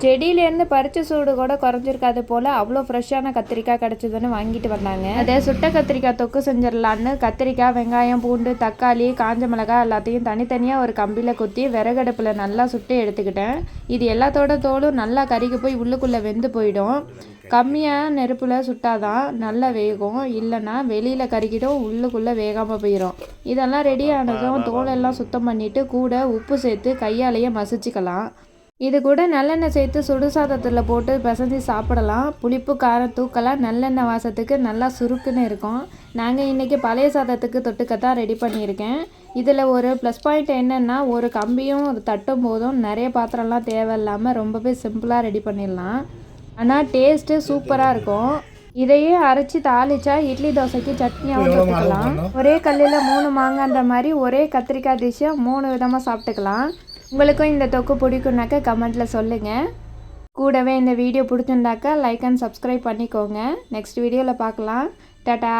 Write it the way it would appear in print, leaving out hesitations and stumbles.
செடியிலேருந்து பறிச்ச சூடு கூட குறைஞ்சிருக்காது போல் அவ்வளோ ஃப்ரெஷ்ஷான கத்திரிக்காய் கிடச்சிதுன்னு வாங்கிட்டு வந்தாங்க. அதே சுட்ட கத்திரிக்காய் தொக்கு செஞ்சிடலான்னு கத்திரிக்காய், வெங்காயம், பூண்டு, தக்காளி, காஞ்ச மிளகாய் எல்லாத்தையும் தனித்தனியாக ஒரு கம்பியில் குத்தி விறகடுப்பில் நல்லா சுட்டு எடுத்துக்கிட்டேன். இது எல்லாத்தோட தோலும் நல்லா கறிக்கு போய் உள்ளுக்குள்ளே வெந்து போயிடும். கம்மியாக நெருப்பில் சுட்டாதான் நல்லா வேகும், இல்லைன்னா வெளியில் கறிக்கிட்டும் உள்ளுக்குள்ளே வேகாமல் போயிடும். இதெல்லாம் ரெடி ஆனதும் தோலெல்லாம் சுத்தம் பண்ணிவிட்டு கூட உப்பு சேர்த்து கையாலேயே மசிச்சுக்கலாம். இது கூட நல்லெண்ணெய் சேர்த்து சுடு சாதத்தில் போட்டு பிசைஞ்சு சாப்பிடலாம். புளிப்பு காரம் தூக்கலாம், நல்லெண்ணெய் வாசத்துக்கு நல்லா சுருக்குன்னு இருக்கும். நாங்கள் இன்றைக்கி பழைய சாதத்துக்கு தொட்டுக்கத்தான் ரெடி பண்ணியிருக்கேன். இதில் ஒரு ப்ளஸ் பாயிண்ட் என்னென்னா, ஒரு கம்பியும் தட்டும் போதும் நிறைய பாத்திரம்லாம் தேவையில்லாமல் ரொம்பவே சிம்பிளாக ரெடி பண்ணிடலாம். ஆனால் டேஸ்ட்டு சூப்பராக இருக்கும். இதையே அரைச்சி தாளிச்சா இட்லி தோசைக்கு சட்னியாகவும் தொட்டுக்கலாம். ஒரே கல்லில் 3 மாங்கான்ற மாதிரி ஒரே கத்திரிக்காய் டிஷ்ஷை 3 விதமாக சாப்பிட்டுக்கலாம். உங்களுக்கும் இந்த தொக்கு பிடிக்கும்னாக்கா கமெண்ட்டில் சொல்லுங்கள். கூடவே இந்த வீடியோ பிடிச்சிருந்தாக்கா லைக் அண்ட் சப்ஸ்கிரைப் பண்ணிக்கோங்க. நெக்ஸ்ட் வீடியோவில் பார்க்கலாம். டாடா.